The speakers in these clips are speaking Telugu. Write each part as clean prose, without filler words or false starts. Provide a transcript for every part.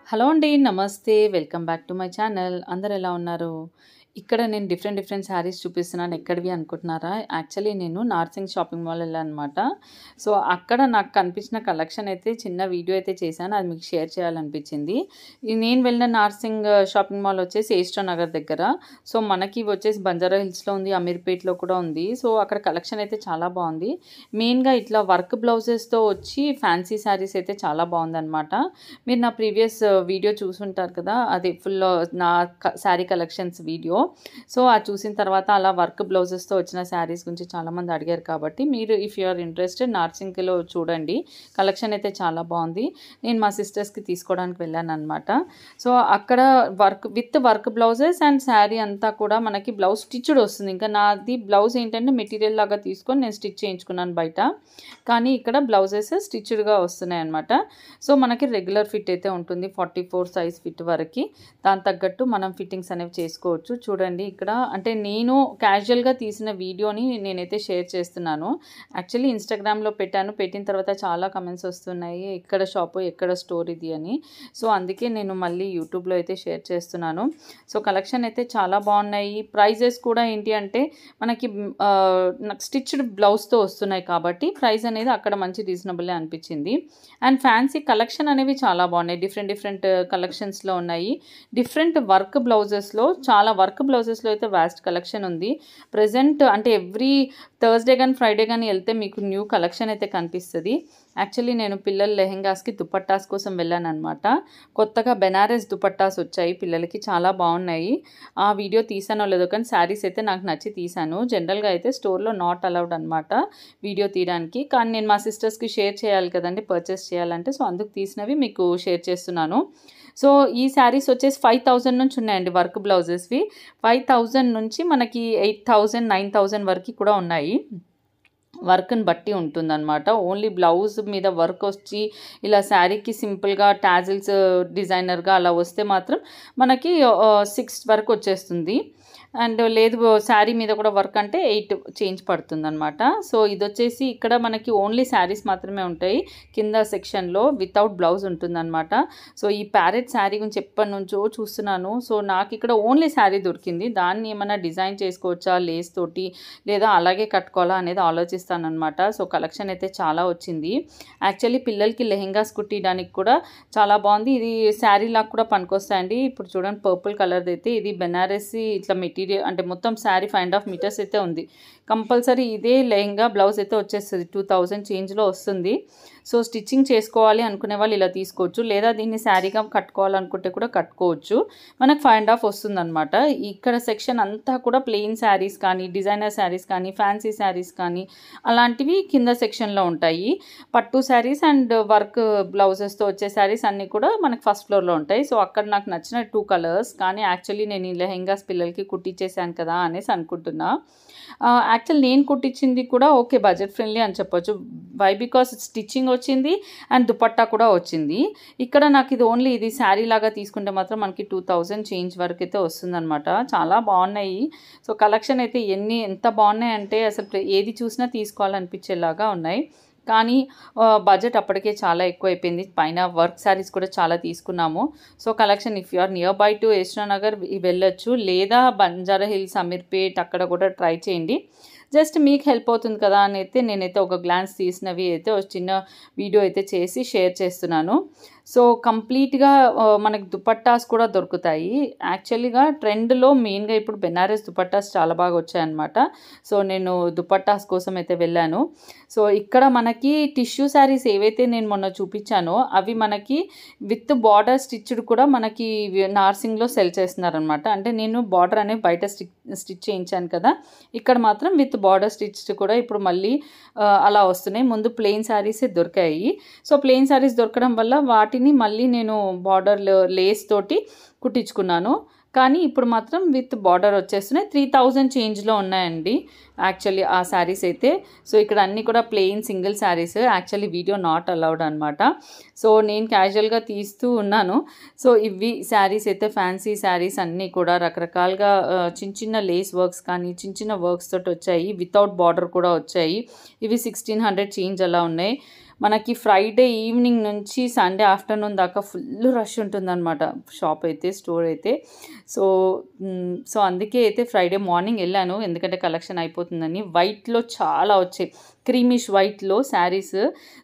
హలో అండి. నమస్తే. Welcome back to my channel. అందరూ ఎలా ఉన్నారు? ఇక్కడ నేను డిఫరెంట్ శారీస్ చూపిస్తున్నాను. ఎక్కడివి అనుకుంటున్నారా? యాక్చువల్లీ నేను నార్సింగ్ షాపింగ్ మాల్ వెళ్ళాననమాట. సో, అక్కడ నాకు కనిపించిన కలెక్షన్ అయితే చిన్న వీడియో అయితే చేశాను. అది మీకు షేర్ చేయాలనిపించింది. నేను వెళ్ళిన నార్సింగ్ షాపింగ్ మాల్ వచ్చేసి ఏస్ట్రా నగర్ దగ్గర. సో, మనకి ఇవి వచ్చేసి బంజారా హిల్స్‌లో ఉంది. అమీర్పేట్‌లో కూడా ఉంది. సో, అక్కడ కలెక్షన్ అయితే చాలా బాగుంది. మెయిన్‌గా ఇట్లా వర్క్ బ్లౌజెస్‌తో వచ్చి ఫ్యాన్సీ శారీస్ అయితే చాలా బాగుందనమాట. మీరు నా ప్రీవియస్ వీడియో చూసుంటారు కదా! అది ఫుల్ నా శారీ కలెక్షన్స్ వీడియో. సో, అది చూసిన తర్వాత అలా వర్క్ బ్లౌజెస్‌తో వచ్చిన శారీస్ గురించి చాలామంది అడిగారు కాబట్టి మీరు ఇఫ్ యూ ఆర్ ఇంట్రెస్టెడ్ నార్సింగ్‌లో చూడండి. కలెక్షన్ అయితే చాలా బాగుంది. నేను మా సిస్టర్స్‌కి తీసుకోవడానికి వెళ్ళాననమాట. సో, అక్కడ వర్క్ బ్లౌజెస్ అండ్ శారీ అంతా కూడా మనకి బ్లౌజ్ స్టిచ్డ్ వస్తుంది. ఇంకా నాది బ్లౌజ్ ఏంటంటే మెటీరియల్ లాగా తీసుకొని నేను స్టిచ్ చేయించుకున్నాను బయట. కానీ ఇక్కడ బ్లౌజెస్ స్టిచ్డ్‌గా వస్తున్నాయన్నమాట. సో, మనకి రెగ్యులర్ ఫిట్ అయితే ఉంటుంది. 44 సైజ్ ఫిట్ వరకి. దానికి తగ్గట్టు మనం ఫిట్టింగ్స్ అనేవి చేసుకోవచ్చు. చూడండి ఇక్కడ అంటే నేను క్యాజువల్‌గా తీసిన వీడియోని నేనైతే షేర్ చేస్తున్నాను. యాక్చువల్లీ ఇన్‌స్టాగ్రామ్‌లో పెట్టాను. పెట్టిన తర్వాత చాలా కామెంట్స్ వస్తున్నాయి. ఎక్కడ షాపు, ఎక్కడ స్టోర్ ఇది అని. సో, అందుకే నేను మళ్ళీ యూట్యూబ్‌లో అయితే షేర్ చేస్తున్నాను. సో, కలెక్షన్ అయితే చాలా బాగున్నాయి. ప్రైజెస్ కూడా ఏంటి అంటే మనకి నాకు స్టిచ్డ్ బ్లౌజ్‌తో వస్తున్నాయి కాబట్టి ప్రైస్ అనేది అక్కడ మంచి రీజనబులే అనిపించింది. అండ్ ఫ్యాన్సీ కలెక్షన్ అనేవి చాలా బాగున్నాయి. డిఫరెంట్ కలెక్షన్స్‌లో ఉన్నాయి. డిఫరెంట్ వర్క్ బ్లౌజెస్‌లో చాలా వర్క్ బ్లౌజెస్‌లో అయితే వాస్ట్ కలెక్షన్ ఉంది. ప్రెజెంట్ అంటే ఎవ్రీ థర్స్‌డే గాని, ఫ్రైడే గాని వెళ్తే మీకు న్యూ కలెక్షన్ అయితే కనిపిస్తది. యాక్చువల్లీ నేను పిల్లల లెహెంగాస్‌కి దుపట్టాస్ కోసం వెళ్ళాననమాట. కొత్తగా బెనారస్ దుపట్టాస్ వచ్చాయి పిల్లలకి. చాలా బాగున్నాయి. ఆ వీడియో తీసానో లేదో కానీ శారీస్ అయితే నాకు నచ్చి తీశాను. జనరల్‌గా అయితే స్టోర్‌లో నాట్ అలౌడ్ అనమాట వీడియో తీయడానికి. కానీ నేను మా సిస్టర్స్‌కి షేర్ చేయాలి కదండీ పర్చేస్ చేయాలంటే. సో, అందుకు తీసినవి మీకు షేర్ చేస్తున్నాను. సో, ఈ శారీస్ వచ్చేసి 5000 నుంచి ఉన్నాయండి వర్క్ బ్లౌజెస్‌వి. 5000 నుంచి మనకి 8000, 9000 వరకు కూడా ఉన్నాయి. వర్క్‌ని బట్టి ఉంటుందన్నమాట. ఓన్లీ బ్లౌజ్ మీద వర్క్ వచ్చి ఇలా శారీకి సింపుల్‌గా టాజిల్స్ డిజైనర్‌గా అలా వస్తే మాత్రం మనకి 6 వరకు వచ్చేస్తుంది. అండ్ లేదు శారీ మీద కూడా వర్క్ అంటే 8 చేంజ్ పడుతుందనమాట. సో, ఇదొచ్చేసి ఇక్కడ మనకి ఓన్లీ శారీస్ మాత్రమే ఉంటాయి. కింద సెక్షన్‌లో వితౌట్ బ్లౌజ్ ఉంటుందనమాట. సో, ఈ ప్యారెట్ శారీ గురించి ఎప్పటినుంచో చూస్తున్నాను. సో, నాకు ఇక్కడ ఓన్లీ శారీ దొరికింది. దాన్ని ఏమన్నా డిజైన్ చేసుకోవచ్చా లేస్ తోటి లేదా అలాగే కట్టుకోవాలా అనేది ఆలోచిస్తాననమాట. సో, కలెక్షన్ అయితే చాలా వచ్చింది. యాక్చువల్లీ పిల్లలకి లెహెంగాస్ కుట్టియడానికి కూడా చాలా బాగుంది. ఇది శారీ లాగా కూడా పనికొస్తాయండి. ఇప్పుడు చూడండి పర్పుల్ కలర్‌ది అయితే ఇది బెనారసి ఇట్లా మెటీరియల్ అంటే మొత్తం శారీ 5.5 మీటర్స్ అయితే ఉంది. కంపల్సరీ ఇదే లెహెంగా బ్లౌజ్ అయితే వచ్చేస్తది. 2000 చేంజ్‌లో వస్తుంది. సో, స్టిచ్చింగ్ చేసుకోవాలి అనుకునే వాళ్ళు ఇలా తీసుకోవచ్చు. లేదా దీన్ని శారీగా కట్టుకోవాలనుకుంటే కూడా కట్టుకోవచ్చు. మనకు 5.5 వస్తుందనమాట. ఇక్కడ సెక్షన్ అంతా కూడా ప్లెయిన్ శారీస్ కానీ, డిజైనర్ శారీస్ కానీ, ఫ్యాన్సీ శారీస్ కానీ అలాంటివి కింద సెక్షన్‌లో ఉంటాయి. పట్టు శారీస్ అండ్ వర్క్ బ్లౌజెస్‌తో వచ్చే శారీస్ అన్నీ కూడా మనకు ఫస్ట్ ఫ్లోర్‌లో ఉంటాయి. సో, అక్కడ నాకు నచ్చిన 2 కలర్స్ కానీ యాక్చువల్లీ నేను ఈ లెహెంగాస్ పిల్లలకి కుట్టించేసాను కదా అనేసి అనుకుంటున్నా. యాక్చువల్ నేను కుట్టించింది కూడా ఓకే బడ్జెట్ ఫ్రెండ్లీ అని చెప్పొచ్చు. వై బికాస్ స్టిచ్చింగ్ వచ్చింది అండ్ దుపట్టా కూడా వచ్చింది. ఇక్కడ నాకు ఇది ఓన్లీ ఇది శారీ లాగా తీసుకుంటే మాత్రం మనకి 2000 చేంజ్ వరకు అయితే వస్తుందనమాట. చాలా బాగున్నాయి. సో, కలెక్షన్ అయితే ఎంత బాగున్నాయంటే అసలు ఏది చూసినా తీసుకోవాలనిపించేలాగా ఉన్నాయి. కానీ బడ్జెట్ అప్పటికే చాలా ఎక్కువైపోయింది. పైన వర్క్ శారీస్ కూడా చాలా తీసుకున్నాము. So, collection if you are nearby to ఏస్ట్రా నగర్ వెళ్ళొచ్చు. లేదా బంజారా హిల్స్, అమీర్పేట్ అక్కడ కూడా ట్రై చేయండి. జస్ట్ మీకు హెల్ప్ అవుతుంది కదా అని అయితే నేనైతే ఒక గ్లాన్స్ తీసినవి అయితే ఒక చిన్న వీడియో అయితే చేసి షేర్ చేస్తున్నాను. సో, కంప్లీట్‌గా మనకి దుపట్టాస్ కూడా దొరుకుతాయి. యాక్చువల్లీగా ట్రెండ్‌లో మెయిన్‌గా ఇప్పుడు బెనారస్ దుపట్టాస్ చాలా బాగా వచ్చాయన్నమాట. సో, నేను దుపట్టాస్ కోసం అయితే వెళ్ళాను. సో, ఇక్కడ మనకి టిష్యూ శారీస్ ఏవైతే నేను మొన్న చూపించానో అవి మనకి విత్ బార్డర్ స్టిచ్డ్ కూడా మనకి నార్సింగ్‌లో సెల్ చేస్తున్నారనమాట. అంటే నేను బార్డర్ అనేది బయట స్టిచ్ చేయించాను కదా! ఇక్కడ మాత్రం విత్ బార్డర్ స్టిచ్డ్ కూడా ఇప్పుడు మళ్ళీ అలా వస్తున్నాయి. ముందు ప్లెయిన్ శారీసే దొరికాయి. సో, ప్లెయిన్ శారీస్ దొరకడం వల్ల వాటిని మళ్ళీ నేను బార్డర్ లేస్ తోటి కుట్టించుకున్నాను. కానీ ఇప్పుడు మాత్రం విత్ బార్డర్ వచ్చేస్తున్నాయి. 3000 చేంజ్‌లో ఉన్నాయండి యాక్చువల్లీ ఆ శారీస్ అయితే. సో, ఇక్కడ అన్నీ కూడా plain single saris. Actually video not allowed అనమాట. సో, నేను క్యాజువల్‌గా తీస్తూ ఉన్నాను. సో, ఇవి శారీస్ అయితే ఫ్యాన్సీ శారీస్ అన్నీ కూడా రకరకాలుగా చిన్న లేస్ వర్క్స్ కానీ, చిన్న వర్క్స్ తోటి వచ్చాయి. వితౌట్ బార్డర్ కూడా వచ్చాయి. ఇవి 1600 చేంజ్ అలా ఉన్నాయి. మనకి ఫ్రైడే ఈవినింగ్ నుంచి సండే ఆఫ్టర్నూన్ దాకా ఫుల్ రష్ ఉంటుందన్నమాట షాప్ అయితే, స్టోర్ అయితే. సో సో అందుకే అయితే ఫ్రైడే మార్నింగ్ వెళ్ళాను, ఎందుకంటే కలెక్షన్ అయిపోతుందని. వైట్లో చాలా వచ్చాయి, క్రీమిష్ వైట్లో శారీస్.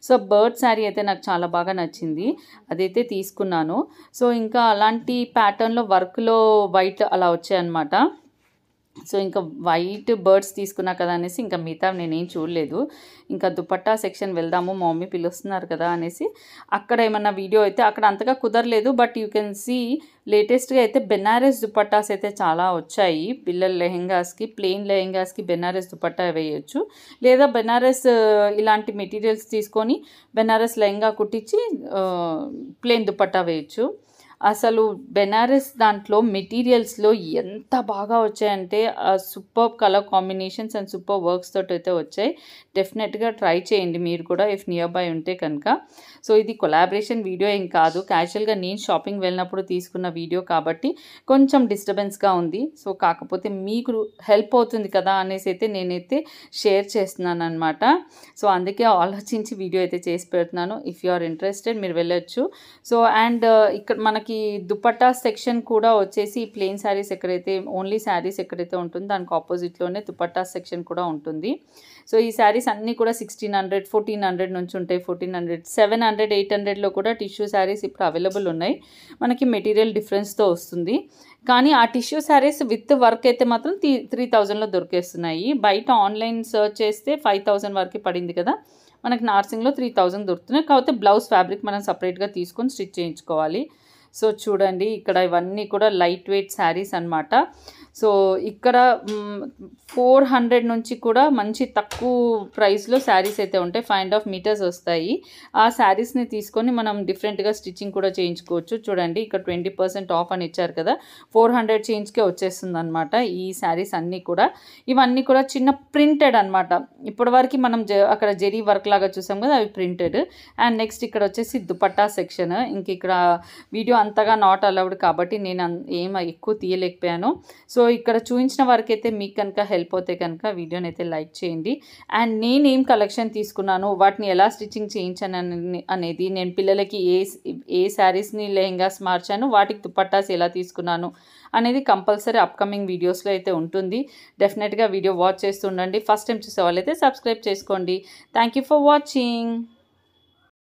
సో బర్డ్ శారీ అయితే నాకు చాలా బాగా నచ్చింది, అదైతే తీసుకున్నాను. సో ఇంకా అలాంటి ప్యాటర్న్లో వర్క్లో వైట్ అలా వచ్చాయన్నమాట. సో ఇంకా వైట్ బర్డ్స్ తీసుకున్నా కదా అనేసి ఇంకా మిగతా నేనేం చూడలేదు. ఇంకా దుపట్టా సెక్షన్ వెళ్దాము, మా మమ్మీ పిలుస్తున్నారు కదా అనేసి అక్కడ ఏమన్నా వీడియో అయితే అక్కడ అంతగా కుదరలేదు. బట్ యూ కెన్ సీ లేటెస్ట్గా అయితే బెనారస్ దుపట్టాస్ అయితే చాలా వచ్చాయి. పిల్లల లెహెంగాస్కి, ప్లెయిన్ లెహెంగాస్కి బెనారస్ దుపట్టా వేయచ్చు, లేదా బెనారస్ ఇలాంటి మెటీరియల్స్ తీసుకొని బెనారస్ లెహెంగా కుట్టించి ప్లెయిన్ దుపట్టా వేయచ్చు. అసలు బెనారస్ దాంట్లో మెటీరియల్స్లో ఎంత బాగా వచ్చాయంటే super colour combinations and super works తోటి అయితే వచ్చాయి. డెఫినెట్గా ట్రై చేయండి మీరు కూడా, ఇఫ్ నియర్ బై ఉంటే కనుక. సో ఇది కొలాబరేషన్ వీడియో ఏం కాదు, క్యాజువల్గా నేను షాపింగ్ వెళ్ళినప్పుడు తీసుకున్న వీడియో కాబట్టి కొంచెం డిస్టర్బెన్స్గా ఉంది. సో కాకపోతే మీకు హెల్ప్ అవుతుంది కదా అనేసి అయితే నేనైతే షేర్ చేస్తున్నాను అనమాట. సో అందుకే ఆలోచించి వీడియో అయితే చేసి పెడుతున్నాను. ఇఫ్ యు ఆర్ ఇంట్రెస్టెడ్ మీరు వెళ్ళొచ్చు. సో అండ్ ఇక్కడ మనకి దుపట్టా సెక్షన్ కూడా వచ్చేసి ప్లెయిన్ శారీస్ ఎక్కడైతే, ఓన్లీ శారీస్ ఎక్కడైతే ఉంటుందో దానికి ఆపోజిట్లోనే దుపట్టా సెక్షన్ కూడా ఉంటుంది. సో ఈ శారీస్ అన్నీ కూడా 1600, 1400 నుంచి ఉంటాయి. 1400, 700, 800లో కూడా టిష్యూ శారీస్ ఇప్పుడు అవైలబుల్ ఉన్నాయి. మనకి మెటీరియల్ డిఫరెన్స్తో వస్తుంది, కానీ ఆ టిష్యూ శారీస్ విత్ వర్క్ అయితే మాత్రం 3000లో దొరికేస్తున్నాయి. బయట ఆన్లైన్ సర్చ్ చేస్తే 5000 వరకు పడింది కదా, మనకి నార్సింగ్లో 3000 దొరుకుతున్నాయి. కాకపోతే బ్లౌజ్ ఫ్యాబ్రిక్ మనం సపరేట్గా తీసుకొని స్టిచ్ చేయించుకోవాలి. సో చూడండి ఇక్కడ ఇవన్నీ కూడా లైట్ వెయిట్ శారీస్ అన్నమాట. సో ఇక్కడ 400 నుంచి కూడా మంచి తక్కువ ప్రైస్లో శారీస్ అయితే ఉంటాయి. 5.5 మీటర్స్ వస్తాయి. ఆ శారీస్ని తీసుకొని మనం డిఫరెంట్గా స్టిచ్చింగ్ కూడా చేయించుకోవచ్చు. చూడండి ఇక్కడ 20% ఆఫ్ అని ఇచ్చారు కదా, 400 చేంజ్కే వచ్చేస్తుంది అనమాట ఈ శారీస్ అన్నీ కూడా. ఇవన్నీ కూడా చిన్న ప్రింటెడ్ అనమాట. ఇప్పటివరకు మనం అక్కడ జెరీ వర్క్ లాగా చూసాం కదా, అవి ప్రింటెడ్. అండ్ నెక్స్ట్ ఇక్కడ వచ్చేసి దుపట్టా సెక్షన్. ఇంక ఇక్కడ వీడియో అంతగా నాట్ అలౌడ్ కాబట్టి నేను ఏం ఎక్కువ తీయలేకపోయాను. సో ఇక్కడ చూపించిన వరకు అయితే మీకు కనుక హెల్ప్ అవుతే కనుక వీడియోని అయితే లైక్ చేయండి. అండ్ నేనేం కలెక్షన్ తీసుకున్నాను, వాటిని ఎలా స్టిచ్చింగ్ చేయించాను అనేది, నేను పిల్లలకి ఏ శారీస్ని లెహెంగాస్ మార్చాను, వాటికి దుపట్టాస్ ఎలా తీసుకున్నాను అనేది కంపల్సరీ అప్కమింగ్ వీడియోస్లో అయితే ఉంటుంది. డెఫినెట్గా వీడియో వాచ్ చేస్తుండండి. ఫస్ట్ టైం చూసే వాళ్ళైతే సబ్స్క్రైబ్ చేసుకోండి. Thank you for watching.